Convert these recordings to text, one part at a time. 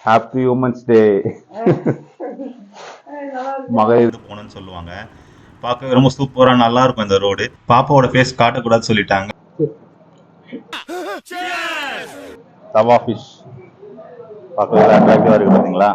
Happy women's day. மகளிர் போனேன்னு சொல்லுவாங்க. பார்க்க ரொம்ப சூப்பரா நல்லா இருக்கும் இந்த ரோடு. பாப்பாவோட ஃபேஸ் காட்டக்கூடாதுன்னு சொல்லிட்டாங்க. தவா ஃபிஷ் பார்க்க அட்ராக்டிவா இருக்கு பாத்தீங்களா?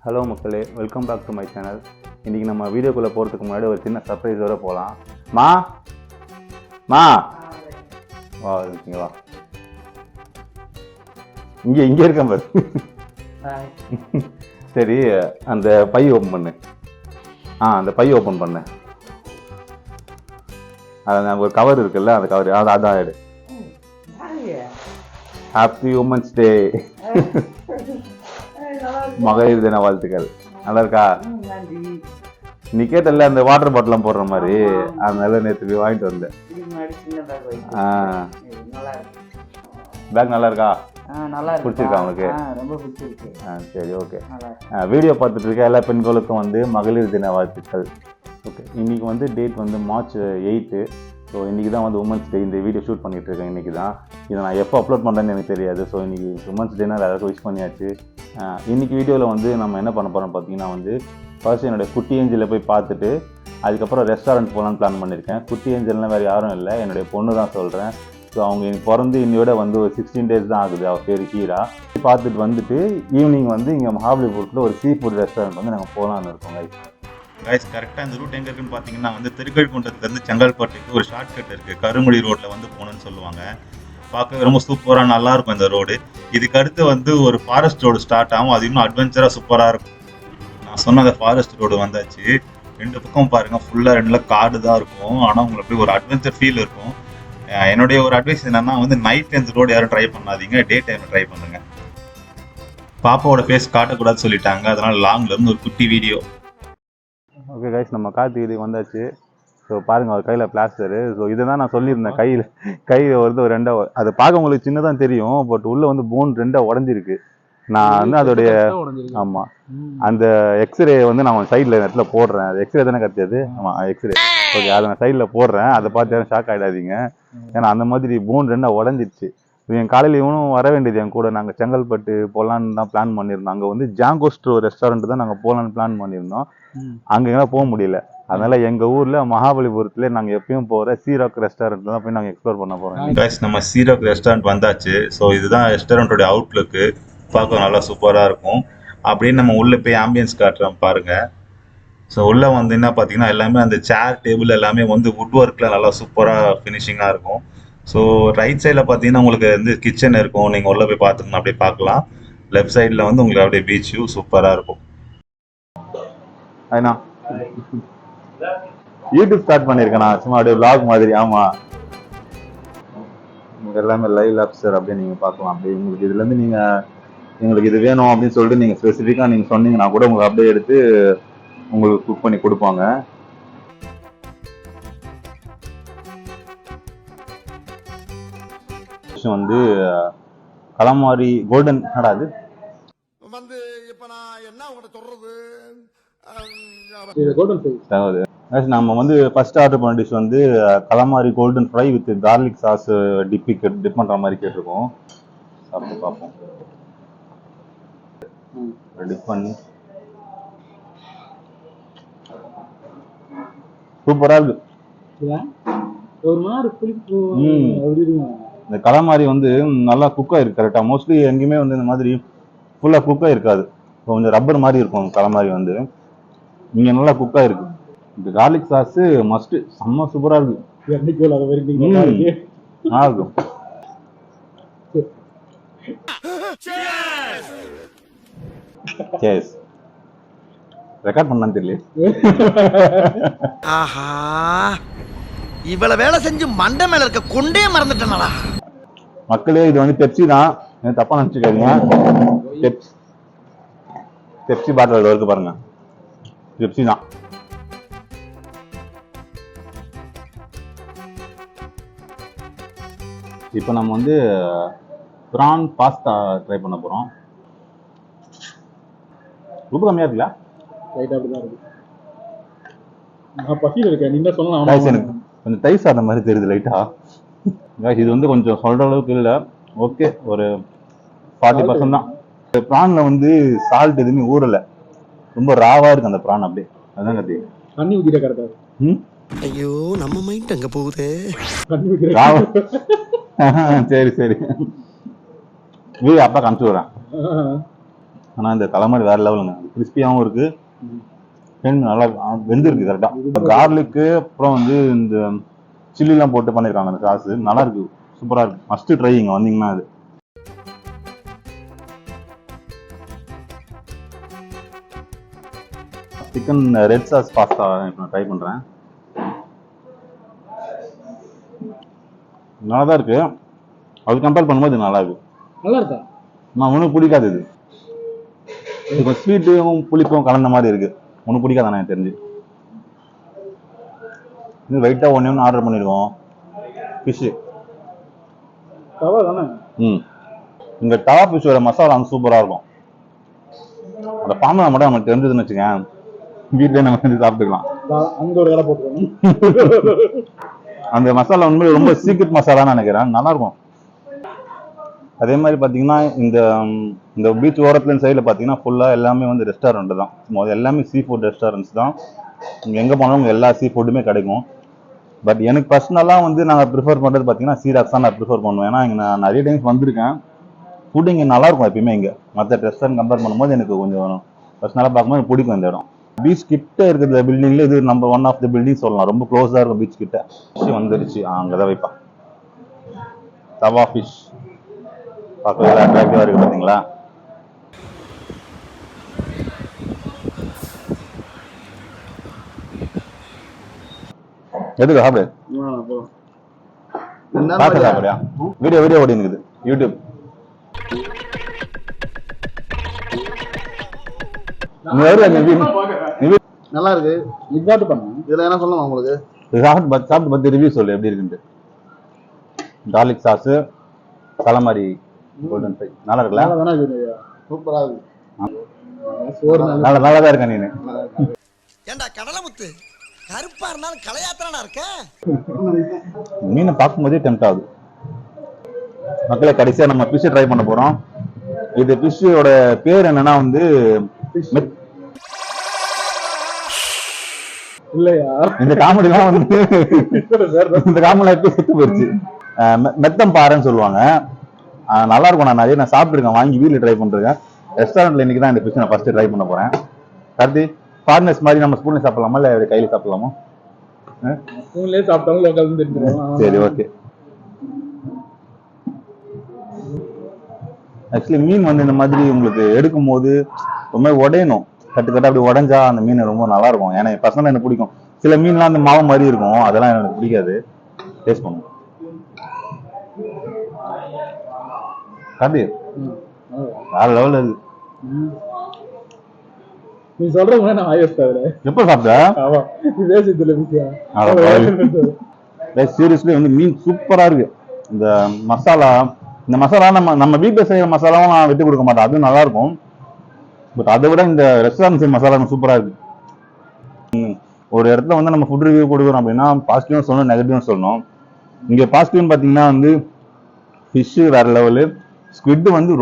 ஹலோ மக்களே, welcome back to my channel. இன்றைக்கி நம்ம வீடியோக்குள்ளே போகிறதுக்கு முன்னாடி ஒரு சின்ன சர்ப்ரைஸோட போகலாம். மா வா இருக்கீங்க, வா. இங்கே இருக்கேன் பாரு. சரி, அந்த பை ஓப்பன் பண்ணு. அந்த பை ஓப்பன் பண்ணு. அது ஒரு கவர் இருக்குல்ல, அந்த கவர் அதான் எடு. Happy women's day. மகளிர் தின வாழ்த்துக்கள். நல்லா இருக்கா? நீ கேட்டல அந்த வாட்டர் பாட்டிலாம் போடுற மாதிரி, அதனால நேற்று போய் வாங்கிட்டு வந்தேன். பேக் நல்லா இருக்கா? பிடிச்சிருக்கா உனக்கு? சரி, ஓகே. வீடியோ பார்த்துட்டு இருக்க எல்லா பெண்களுக்கும் வந்து மகளிர் தின வாழ்த்துக்கள். ஓகே, இன்னைக்கு வந்து டேட் வந்து மார்ச் 8. ஸோ இன்றைக்கி தான் வந்து உமன்ஸ் டே. இந்த வீடியோ ஷூட் பண்ணிகிட்டு இருக்கேன் இன்றைக்கி தான். இதை நான் எப்போ அப்லோட் பண்ணுறேன்னு எனக்கு தெரியாது. ஸோ இன்றைக்கி உமன்ஸ் டேனா எல்லாருக்கும் விஷ் பண்ணியாச்சு. இன்றைக்கி வீடியோவில் வந்து நம்ம என்ன பண்ண போகிறோம் பார்த்தீங்கன்னா வந்து, ஃபர்ஸ்ட் என்னுடைய குட்டி ஏஞ்சலில் போய் பார்த்துட்டு அதுக்கப்புறம் ரெஸ்டாரண்ட் போகலான்னு பிளான் பண்ணியிருக்கேன். குட்டி ஏஞ்சல்னால் வேறு யாரும் இல்லை, என்னுடைய பொண்ணு தான் சொல்கிறேன். ஸோ அவங்க எனக்கு பிறந்து இன்னையோட வந்து ஒரு 16 days தான் ஆகுது. அவள் பேர் ஹீரா. பார்த்துட்டு வந்துட்டு ஈவினிங் வந்து இங்கே மகாபலிபுரத்தில் ஒரு சீ ஃபுட் ரெஸ்டாரண்ட் வந்து நாங்கள் போகலான்னு இருக்கோம். கைஸ், கரெக்டாக இந்த ரூட் எங்கே இருக்குன்னு பார்த்தீங்கன்னா வந்து திருக்கழுக்குன்றத்துலேருந்து செங்கல்பட்டுக்கு ஒரு ஷார்ட் கட் இருக்குது. கருங்குடி ரோட்டில் வந்து போகணுன்னு சொல்லுவாங்க. பார்க்க ரொம்ப சூப்பராக நல்லாயிருக்கும் இந்த ரோடு. இதுக்கு அடுத்து வந்து ஒரு ஃபாரஸ்ட் ரோடு ஸ்டார்ட் ஆகும். அது இன்னும் அட்வென்ச்சராக சூப்பராக இருக்கும். நான் சொன்ன அந்த ஃபாரஸ்ட் ரோடு வந்தாச்சு. ரெண்டு பக்கம் பாருங்கள், ஃபுல்லாக ரெண்டுல காடு தான் இருக்கும். ஆனால் உங்களுக்கு போய் ஒரு அட்வென்ச்சர் ஃபீல் இருக்கும். என்னுடைய ஒரு அட்வைஸ் என்னன்னா வந்து, நைட் இந்த ரோடு யாரும் ட்ரை பண்ணாதீங்க, டே டைமில் ட்ரை பண்ணுங்க. பாப்பாவோட ஃபேஸ் காட்டக்கூடாதுன்னு சொல்லிட்டாங்க, அதனால லாங்லேருந்து ஒரு குட்டி வீடியோ. ஓகே கைஸ், நம்ம கார்த்திகை வந்தாச்சு. ஸோ பாருங்கள், அவர் கையில் பிளாஸ்டரு. ஸோ இதை தான் நான் சொல்லியிருந்தேன், கையில் வந்து ஒரு ரெண்டாக, அது பார்க்க உங்களுக்கு சின்னதான் தெரியும், பட் உள்ளே வந்து போன் ரெண்டாக உடஞ்சிருக்கு. நான் வந்து அதோடைய ஆமாம், அந்த எக்ஸ்ரே வந்து நான் சைடில் இடத்துல போடுறேன். அது எக்ஸ்ரே தானே கிடைச்சது? ஆமாம், எக்ஸ்ரே. ஓகே, அதை நான் சைடில் போடுறேன். அதை பார்த்து யாரும் ஷாக் ஆகிடாதீங்க. ஏன்னா அந்த மாதிரி போன் ரெண்டாக உடஞ்சிடுச்சு. என் காலையில் இவனும் வர வேண்டியது என் கூட. நாங்கள் செங்கல்பட்டு போகலான்னு தான் பிளான் பண்ணியிருந்தோம். அங்கே வந்து ஜாங்கோஸ்ட்ரோ ரெஸ்டாரண்ட் தான் நாங்கள் போகலான்னு பிளான் பண்ணியிருந்தோம். அங்கே எங்கன்னா போக முடியல. அதனால எங்கள் ஊரில் மகாபலிபுரத்தில் நாங்கள் எப்பயும் போகிற சீராக் ரெஸ்டாரண்ட் தான் போய் நாங்கள் எக்ஸ்ப்ளோர் பண்ண போகிறோம். கைஸ், நம்ம சீராக் ரெஸ்டாரண்ட் வந்தாச்சு. ஸோ இதுதான் ரெஸ்டாரண்ட்டோட அவுட்லுக்கு. பார்க்க நல்லா சூப்பராக இருக்கும். அப்படின்னு நம்ம உள்ளே போய் ஆம்பியன்ஸ் காட்டுறோம் பாருங்கள். ஸோ உள்ளே வந்து என்ன பார்த்தீங்கன்னா, எல்லாமே அந்த சேர் டேபிள் எல்லாமே வந்து வுட் ஒர்க்கில் நல்லா சூப்பராக ஃபினிஷிங்காக இருக்கும். ஸோ ரைட் சைடில் பார்த்தீங்கன்னா உங்களுக்கு வந்து கிச்சன் இருக்கும். நீங்கள் உள்ளே போய் பார்த்துக்கணும், அப்படியே பார்க்கலாம். லெஃப்ட் சைடில் வந்து உங்களுக்கு அப்படியே பீச் வியூ சூப்பராக இருக்கும். ஐயா, யூடியூப் ஸ்டார்ட் பண்ணியிருக்கேன் நான், சும்மா அப்படியே vlog மாதிரி. ஆமாம், எல்லாமே லைவ் லாப்ஸ்டர் அப்படியே நீங்கள் பார்க்கலாம். அப்படியே உங்களுக்கு இதுலேருந்து நீங்கள் எங்களுக்கு இது வேணும் அப்படின்னு சொல்லிட்டு நீங்கள் ஸ்பெசிஃபிக்காக நீங்கள் சொன்னீங்கன்னா கூட உங்களுக்கு அப்படியே எடுத்து உங்களுக்கு குக் பண்ணி கொடுப்பாங்க. வந்து கலமாரி கோல்டன் அது வந்து இப்ப நான் என்ன உங்கள்கிட்ட சொல்றது, நம்ம வந்து ஃபர்ஸ்ட் ஆர்டர் பண்ண டிஷ் வந்து calamari golden fry with garlic sauce dip பண்ணுற மாதிரி கேட்டிருக்கோம். சாப்பிட்டு பார்ப்போம். டிப் பண்ணி சூப்பரா இருக்கு. இந்த கலமாரி வந்து நல்லா குக் ஆயிருக்கு கரெக்டா. மோஸ்ட்லி எங்கேயுமே வந்து இந்த மாதிரி ஃபுல்லா குக் ஆயிருக்காது, கொஞ்சம் ரப்பர் மாதிரி இருக்கும் கலமாரி வந்து. இங்க நல்லா குக் ஆயிருக்கு. இந்த கார்லிக் சாஸ் மஸ்ட், செம்ம சூப்பரா இருக்கு. ரெக்கார்ட் பண்ணான்னு தெரியல. ஆஹா, இவ்வளவு வேலை செஞ்சு மண்டை மேல இருக்க கொண்டே மறந்துட்டேனா மக்களே. இது வந்து பெப்சி தான், தப்பா நினைச்சுக்காதீங்க. பெப்சி பாட்டில் இருக்கு பாருங்க, பெப்சி தான். இப்போ நம்ம வந்து ப்ரான் பாஸ்தா ட்ரை பண்ண போறோம். ரொம்ப கம்மியா இருக்குல்ல? ரைட், அப்படிதான் இருக்கு. நான் பசியில் இருக்கேன், நீ தான் சொல்லலாம். Guys, எனக்கு கொஞ்சம் தயிர் சாதம் மாதிரி தெரியுது லைட்டா. Guys, இது வந்து கொஞ்சம் சொல்ற அளவுக்கு இல்லை. ஓகே, ஒரு 40% தான். ப்ரான்ல வந்து சால்ட் எதுவுமே ஊறல, ரொம்ப ராவா இருக்கு அந்த ப்ரான் அப்படியே. அதான் கத்தி தண்ணி ஊத்திட்ட கரெக்டா. ஐயோ நம்ம மைண்ட் அங்க போகுது. தண்ணி ஊத்திட்ட. ராவா. சரி சரி, வீடு அப்பா காமிச்சு வரேன். ஆனா இந்த கலமாரி வேற லெவலுங்க, கிறிஸ்பியாவும் இருக்கு, நல்லா வெந்திருக்கு கரெக்டா. கார்லிக்கு அப்புறம் வந்து இந்த சில்லிலாம் போட்டு பண்ணிருக்காங்க அந்த சாஸ், நல்லா இருக்கு, சூப்பரா இருக்கு. மஸ்ட் ட்ரை இங்க வந்தீங்கன்னா. அது சிக்கன் ரெட் சாஸ் பாஸ்தா இப்போ நான் ட்ரை பண்றேன். நல்லா தான் இருக்கு, அது கம்பேர் பண்ணும்போது நல்லா இருக்கு. நல்லா இருக்கா? நான் ஒன்றும் பிடிக்காது இது, இப்போ ஸ்வீட்டும் புளிப்பும் கலந்த மாதிரி இருக்கு. ஒன்றும் பிடிக்காது எனக்கு தெரிஞ்சு. இது வெயிட்டா ஒன்று ஆர்டர் பண்ணிடுவோம். ஃபிஷ்ஷு தவா தானே? இந்த தவா ஃபிஷ்ஷோட மசாலா வந்து சூப்பராக இருக்கும். அந்த ஃபார்முலா மட்டும் நமக்கு தெரிஞ்சதுன்னு வச்சுக்கேன், வீட்டிலே நம்ம செஞ்சு சாப்பிட்டுக்கலாம். அங்கே ஒரு கடை போட்டுருக்கோம். அந்த மசாலா உண்மையில ரொம்ப சீக்ரெட் மசாலான்னு நினைக்கிறேன், நல்லா இருக்கும். அதே மாதிரி பார்த்தீங்கன்னா இந்த பீச் ஓரத்துல சைடில் பார்த்தீங்கன்னா ஃபுல்லாக எல்லாமே வந்து ரெஸ்டாரண்ட் தான். எல்லாமே சீ ஃபுட் ரெஸ்டாரண்ட்ஸ் தான். நீங்கள் எங்கே போனாலும் எல்லா சீ ஃபுட்டுமே கிடைக்கும். பட் எனக்கு பர்சனலாக வந்து நாங்கள் ப்ரிஃபர் பண்ணுறது பார்த்தீங்கன்னா சீராக்ஸ் தான் நான் ப்ரிஃபர் பண்ணுவேன். ஏன்னா இங்கே நான் நிறைய டைம்ஸ் வந்திருக்கேன், ஃபுட் இங்கே நல்லாயிருக்கும் எப்பயுமே. இங்கே மற்ற ரெஸ்டாரண்ட் கம்பேர் பண்ணும்போது எனக்கு கொஞ்சம் பர்சனலாக பார்க்கும்போது எனக்கு பிடிக்கும் இந்த இடம். பீச் கிட்ட இருக்கிற பில்டிங்ல இது நம்பர் 1 ஆஃப் த பில்டிங் சொல்லலாம், ரொம்ப க்ளோஸாக இருக்கும் பீச் கிட்ட. வந்துருச்சு, அங்கே தான் வைப்பா. தவா ஃபிஷ் பார்க்க வேற அட்ராக்டிவா இருக்கு பாத்தீங்களா. எதுக்கு சாப்பிடு? சாப்பிடுறியா? வீடியோ ஓடி இருக்குது யூடியூப். நல்லா இருக்கு. இதுதான் பண்ணு, இதுல என்ன சொல்லலாம் உங்களுக்கு? சாப்பிட்டு பத்தி ரிவ்யூ சொல்லு எப்படி இருக்குன்ட்டு. garlic sauce, calamari golden fry நல்லா இருக்குல்ல? சூப்பரா இருக்கு. நல்லா தான் இருக்க நீனு. ஏண்டா கடலமுத்து, கருப்பா இருந்தாலும் கலையாத்திரனா இருக்க. மீனை பார்க்கும்போதே டெம்ப்ட் ஆகுது. மக்களை கடைசியா நம்ம ஃபிஷ் ட்ரை பண்ண போறோம். இது ஃபிஷ்ஷோட பேர் என்னன்னா வந்து இல்லையா, இந்த காமெடிலாம் வந்து இந்த காமெடி எப்படி செத்து போயிடுச்சு. மெத்தம் பாறைன்னு சொல்லுவாங்க, நல்லா இருக்கும். நான் சாப்பிட்டுருக்கேன், வாங்கி வீட்டில் ட்ரை பண்ணிருக்கேன். ரெஸ்டாரண்ட்ல இன்னைக்கு தான் இந்த ஃபிஷ் நான் ஃபர்ஸ்ட் ட்ரை பண்ண போறேன். அடுத்து ஃபாரினர்ஸ் மாதிரி நம்ம ஸ்பூன்ல சாப்பிடலாமா இல்லை கையில சாப்பிடலாமா? ஸ்பூன்லயே சாப்பிட்டவங்க லோக்கல் தெரிஞ்சிருவாங்க. சரி, ஓகே. ஆக்சுவலி மீன் வந்து இந்த மாதிரி உங்களுக்கு எடுக்கும் போது ரொம்ப உடையணும், கட்டு அப்படி உடஞ்சா அந்த மீன் ரொம்ப நல்லா இருக்கும். ஏன்னா பர்சனலா எனக்கு பிடிக்கும். சில மீன்லாம் அந்த மாவு மாதிரி இருக்கும், அதெல்லாம் எனக்கு பிடிக்காது. டேஸ்ட் பண்ணுவோம். காந்தி வேற லெவல்ல இருக்கு. நீ சொல்றவங்க நான் ஆயஸ்தாவில எப்ப சாப்பிட்ட? ஆமா, இதே சித்துல விஷயம். சீரியஸ்லி வந்து மீன் சூப்பரா இருக்கு. இந்த மசாலா நம்ம வீட்டுல செய்யற மசாலாவும் நான் விட்டு கொடுக்க மாட்டேன், அதுவும் நல்லா இருக்கும். பட் அதை விட இந்த ரெஸ்டாரண்ட் செய்ய மசாலா சூப்பரா இருக்கு. ஒரு இடத்துல வந்து நம்ம ஃபுட் ரிவ்யூ கொடுக்குறோம் அப்படின்னா பாசிட்டிவும் சொல்லணும், நெகட்டிவும் சொல்லணும். இங்க பாசிட்டிவ்னு பாத்தீங்கன்னா வந்து ஃபிஷ் வேற லெவலு. ஸ்குவிட் வந்து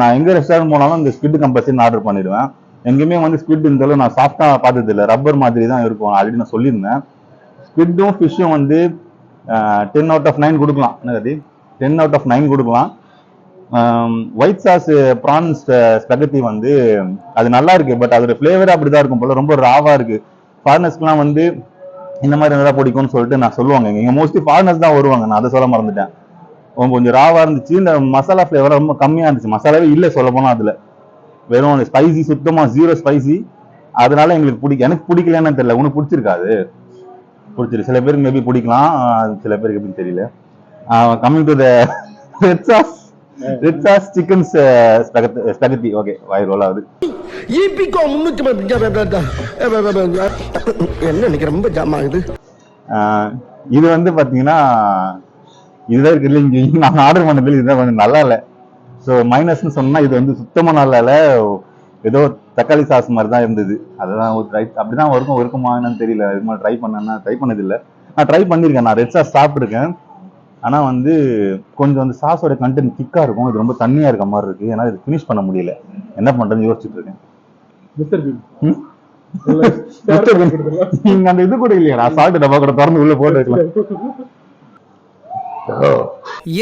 நான் எங்க ரெஸ்டாரண்ட் போனாலும் இந்த ஸ்குவிட் கம்பல்சரி ஆர்டர் பண்ணிடுவேன். எங்கேயுமே வந்து ஸ்குவிட் இருந்தாலும் நான் சாஃப்டா பார்த்தது இல்லை, ரப்பர் மாதிரி தான் இருக்கும். ஆல்ரெடி நான் சொல்லியிருந்தேன். ஸ்குவிட்டும் ஃபிஷ்ஷும் வந்து 10 out of 9 கொடுக்கலாம். என்ன 10 out of 9 கொடுக்கலாம். ஒயிட் சாஸ் ப்ரான்ஸ் ஸ்பெகட்டி வந்து அது நல்லா இருக்கு, பட் அதோட ஃபிளேவர் அப்படிதான் இருக்கும் போல, ரொம்ப ராவா இருக்கு. ஃபாரினர்ஸ்க்குலாம் வந்து இந்த மாதிரி நல்லா பிடிக்கும்னு சொல்லிட்டு நான் சொல்லுவாங்க. இங்க மோஸ்ட்லி ஃபாரினர்ஸ் தான் வருவாங்க, நான் அதை சொல்ல மறந்துட்டேன். கொஞ்சம் ராவா இருந்துச்சு. இந்த மசாலா ஃபிளேவர் ரொம்ப கம்மியா இருந்துச்சு, மசாலாவே இல்லை சொல்ல போனா. அதுல வெறும் ஸ்பைசி, சுத்தமா 0 ஸ்பைசி. அதனால எங்களுக்கு எனக்கு பிடிக்கலன்னு தெரியல. உனக்கு பிடிச்சிருக்காது? பிடிச்சிருக்கு, சில பேருக்கு மேபி பிடிக்கலாம், சில பேருக்கு எப்படின்னு தெரியல. Coming to the red sauce chicken spaghetti. Okay, வாய் ரோல் ஆகுது. என்ன ரொம்ப ஜாம் ஆகுது. இது வந்து பாத்தீங்கன்னா இதுதான் இருக்கு இல்லைங்க, நான் ஆர்டர் பண்ணதில் இதுதான் கொஞ்சம் நல்லா இல்லை. ஸோ மைனஸ்ன்னு சொன்னா இது வந்து சுத்தமா நல்லா இல்லை. ஏதோ தக்காளி சாஸ் மாதிரி தான் இருந்தது. அதெல்லாம் அப்படிதான் இருக்குமா என்னன்னு தெரியல. இது மாதிரி ட்ரை பண்ணதில்லை. நான் ட்ரை பண்ணியிருக்கேன். நான் ரெட் சாஸ் சாப்பிட்ருக்கேன். ஆனால் வந்து கொஞ்சம் அந்த சாஸோட கண்டென்ட் திக்காக இருக்கும். இது ரொம்ப தண்ணியாக இருக்க மாதிரி இருக்கு. ஏன்னா இது ஃபினிஷ் பண்ண முடியல. என்ன பண்ணுறதுன்னு யோசிச்சுட்டு இருக்கேன். நீங்க அந்த இது கூட இல்லையா, சால்ட் டப்பா கூட திறந்து உள்ள போட்டு வைக்கலாம்.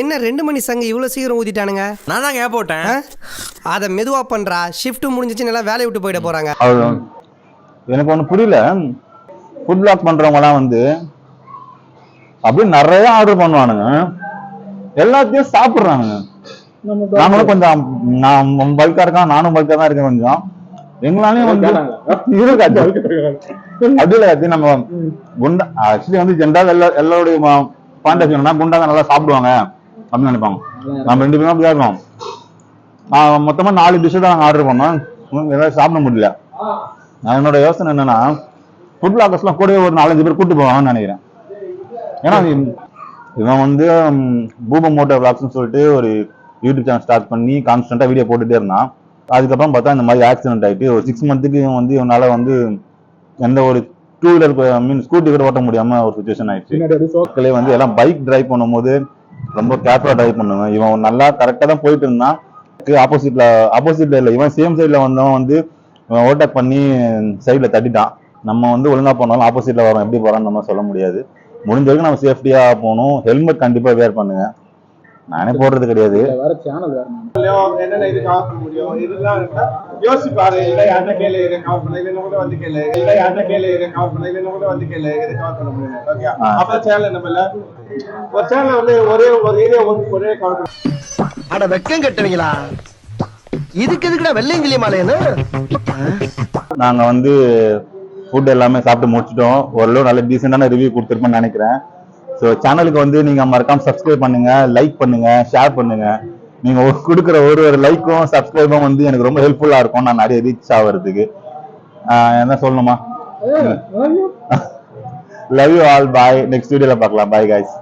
என்ன 2 மணி சங்க இவ்வளவு சீக்கிரம் ஊதிட்டானுங்க? நான் தாங்க போட்டேன். அதை மெதுவா பண்றா. ஷிஃப்ட் முடிஞ்சிச்சு, நல்லா வேலையை விட்டு போயிட போறாங்க. எனக்கு ஒண்ணு புரியல. ஃபுட் பிளாக் பண்றவங்க எல்லாம் வந்து அப்படியே நிறைய ஆர்டர் பண்ணுவானுங்க, எல்லாத்தையும் சாப்பிடுறாங்க. நாங்களும் கொஞ்சம் நான் பல்கா இருக்கேன், நானும் பல்கா தான் இருக்கேன். கொஞ்சம் எங்களாலையும் வந்து இருக்காது அப்படி இல்லை. நம்ம குண்டா ஆக்சுவலி வந்து ஜென்ரல் எல்லாருடைய பாயிண்ட் ஆஃப் வியூனா குண்டா நல்லா சாப்பிடுவாங்க அப்படின்னு நினைப்பாங்க. நம்ம 2 பேரும் அப்படியா இருக்கோம். மொத்தமா 4 டிஷ் தான் நாங்கள் ஆர்டர் பண்ணோம். ஏதாவது சாப்பிட முடியல. என்னோட யோசனை என்னன்னா, ஃபுட் பிளாகர்ஸ்லாம் கூடவே ஒரு 4-5 பேர் கூட்டு போவாங்கன்னு நினைக்கிறேன். ஏன்னா இவன் வந்து பூபம் மோட்டோ விளாக்ஸ்ன்னு சொல்லிட்டு ஒரு யூடியூப் சேனல் ஸ்டார்ட் பண்ணி கான்ஸ்டன்டா வீடியோ போட்டுட்டே இருந்தான். அதுக்கப்புறம் பார்த்தா இந்த மாதிரி ஆக்சிடென்ட் ஆகிட்டு ஒரு 6 மந்த்துக்கு வந்து இவனால வந்து எந்த ஒரு 2 வீலர் ஸ்கூட்டி கூட ஓட்ட முடியாம ஒரு சுச்சுவேஷன் ஆயிடுச்சு. வந்து எல்லாம் பைக் டிரைவ் பண்ணும்போது ரொம்ப கேர்ஃபுல்லா டிரைவ் பண்ணுவேன். இவன் நல்லா கரெக்டா தான் போயிட்டு இருந்தான். ஆப்போசிட்ல இல்லை, இவன் சேம் சைட்ல வந்தவன் வந்து ஓவர்டேக் பண்ணி சைட்ல தட்டிட்டான். நம்ம வந்து ஒழுங்கா போனாலும் ஆப்போசிட்ல வரோம், எப்படி போறான்னு நம்ம சொல்ல முடியாது. முடிஞ்ச வரைக்கும் நம்ம சேஃப்டியா போகணும். ஹெல்மெட் கண்டிப்பா வேர் பண்ணுங்க. நானே போடுறது கிடையாது. வேற சேனல் என்னென்ன இது கவர் பண்ண முடியும் இதெல்லாம் யோசிப்பாரு. இல்லை யார்ட்ட கேளு இதை கவர் பண்ண, இல்லை கூட வந்து கேளு, இல்லை யார்ட்ட கேளு இதை கவர் பண்ண, இல்லை கூட வந்து கேளு, இதை கவர் பண்ண முடியும். ஓகே, அப்புறம் சேனல் நம்ம இல்ல ஒரு சேனல் வந்து ஒரே ஒரு ஏரியா ஒரே கவர் பண்ண. அட வெக்கம் கட்டுவீங்களா? இதுக்கு எதுக்குடா வெள்ளையங்கிலி மாலையன்னு? நாங்க வந்து ஃபுட் எல்லாமே சாப்பிட்டு முடிச்சிட்டோம். ஓரளவு நல்ல டீசெண்டான ரிவ்யூ கொடுத்துருப்பேன்னு நினைக்கிறேன். ஸோ சேனலுக்கு வந்து நீங்க மறக்காம சப்ஸ்கிரைப் பண்ணுங்க, லைக் பண்ணுங்க, ஷேர் பண்ணுங்க. நீங்க கொடுக்குற ஒரு லைக்கும் சப்ஸ்கிரைபும் வந்து எனக்கு ரொம்ப ஹெல்ப்ஃபுல்லா இருக்கும். நான் நிறைய ரீச் ஆகிறதுக்கு. என்ன சொல்லணுமா? Love you all. Bye. Next வீடியோல பார்க்கலாம். Bye guys.